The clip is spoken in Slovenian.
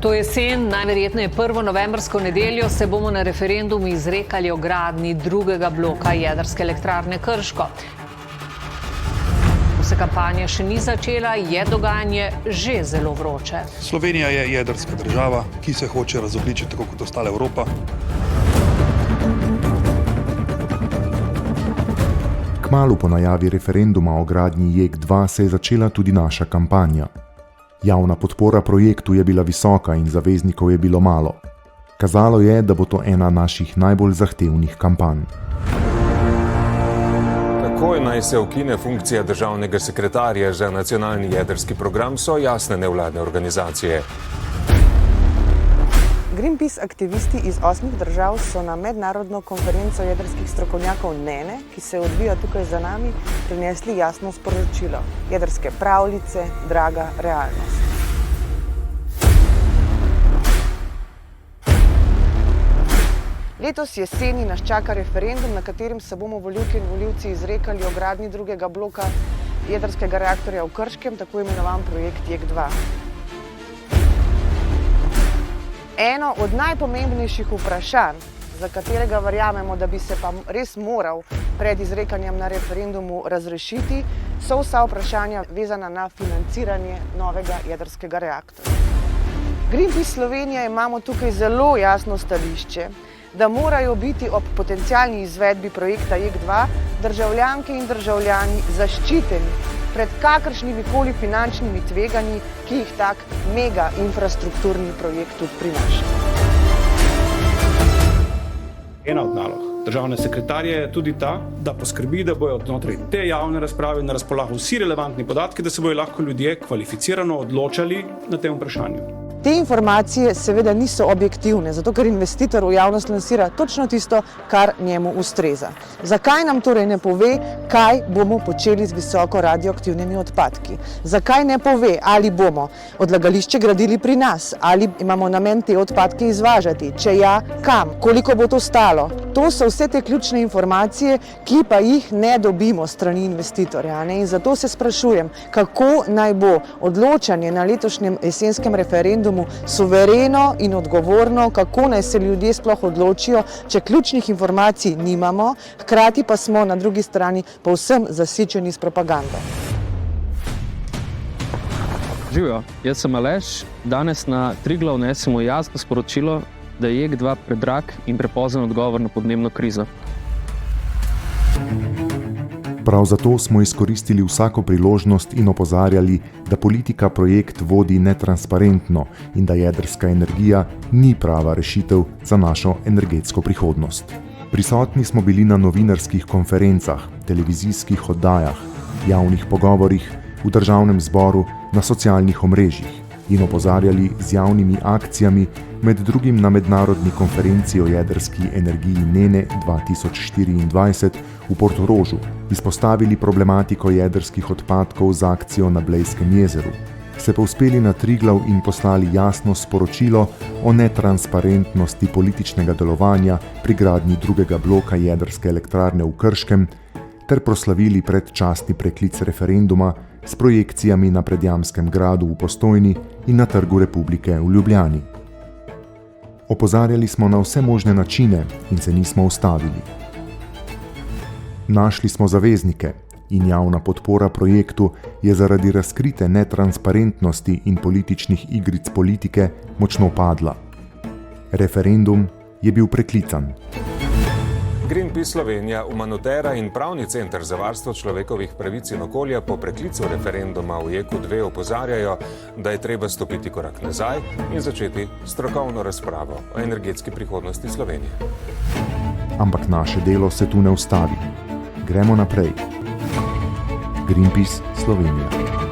To jesen, najverjetneje prvo novembrsko nedeljo, se bomo na referendumu izrekali o gradnji drugega bloka jedrske elektrarne Krško. Se kampanja še ni začela, je dogajanje že zelo vroče. Slovenija je jedrska država, ki se hoče razogljičiti tako kot ostala Evropa. Kmalu po najavi referenduma o gradnji JEK2 se je začela tudi naša kampanja. Javna podpora projektu je bila visoka in zaveznikov je bilo malo. Kazalo je, da bo to ena naših najbolj zahtevnih kampanj. Takoj naj se ukine funkcija državnega sekretarja za nacionalni jedrski program, so jasne nevladne organizacije. Greenpeace aktivisti iz 8 držav so na mednarodno konferenco jedrskih strokovnjakov NENE, ki se odvija tukaj za nami, prinesli jasno sporočilo. Jedrske pravljice, draga realnost. Letos jeseni nas čaka referendum, na katerem se bomo volivke in volivci izrekali o gradnji drugega bloka jedrskega reaktorja v Krškem, tako imenovan projekt JEK2. Eno od najpomembnejših vprašanj, za katerega verjamemo, da bi se pa res moral pred izrekanjem na referendumu razrešiti, so vsa vprašanja vezana na financiranje novega jedrskega reaktorja. Greenpeace Slovenija imamo tukaj zelo jasno stališče, da morajo biti ob potencialni izvedbi projekta JEK2 državljanke in državljani zaščiteni pred kakršnimi koli finančnimi tveganji, ki jih tak mega infrastrukturni projekt tudi prinaša. Ena od nalog državne sekretarje je tudi ta, da poskrbi, da bojo znotraj te javne razprave na razpolago vsi relevantni podatki, da se bojo lahko ljudje kvalificirano odločali na tem vprašanju. Te informacije seveda niso objektivne, zato ker investitor v javnost lansira točno tisto, kar njemu ustreza. Zakaj nam torej ne pove, kaj bomo počeli z visoko radioaktivnimi odpadki? Zakaj ne pove, ali bomo odlagališče gradili pri nas, ali imamo namen te odpadke izvažati, če ja, kam, koliko bo to stalo? To so vse te ključne informacije, ki pa jih ne dobimo strani investitorja. In zato se sprašujem, kako naj bo odločanje na letošnjem jesenskem referendumu suvereno in odgovorno, kako naj se ljudje sploh odločijo, če ključnih informacij nimamo, hkrati pa smo na drugi strani povsem zasičeni s propagando. Živijo, jaz sem Aleš. Danes na Triglav nesemo jasno sporočilo, da je JEK2 predrag in prepozen odgovor na podnebno krizo. Prav zato smo izkoristili vsako priložnost in opozarjali, da politika projekt vodi netransparentno in da jedrska energija ni prava rešitev za našo energetsko prihodnost. Prisotni smo bili na novinarskih konferencah, televizijskih oddajah, javnih pogovorih, v državnem zboru, na socialnih omrežjih in opozarjali z javnimi akcijami, med drugim na mednarodni konferenci o jedrski energiji NENE 2024 v Portorožu, izpostavili problematiko jedrskih odpadkov z akcijo na Blejskem jezeru, se povzpeli na Triglav in poslali jasno sporočilo o netransparentnosti političnega delovanja pri gradnji drugega bloka jedrske elektrarne v Krškem ter proslavili predčasni preklic referenduma s projekcijami na Predjamskem gradu v Postojni in na Trgu Republike v Ljubljani. Opozarjali smo na vse možne načine in se nismo ustavili. Našli smo zaveznike in javna podpora projektu je zaradi razkrite netransparentnosti in političnih igric politike močno padla. Referendum je bil preklican. Greenpeace Slovenija, Umanotera in Pravni center za varstvo človekovih pravic in okolja po preklicu referenduma v JEK2 opozarjajo, da je treba stopiti korak nazaj in začeti strokovno razpravo o energetski prihodnosti Slovenije. Ampak naše delo se tu ne ustavi. Gremo naprej. Greenpeace Slovenija.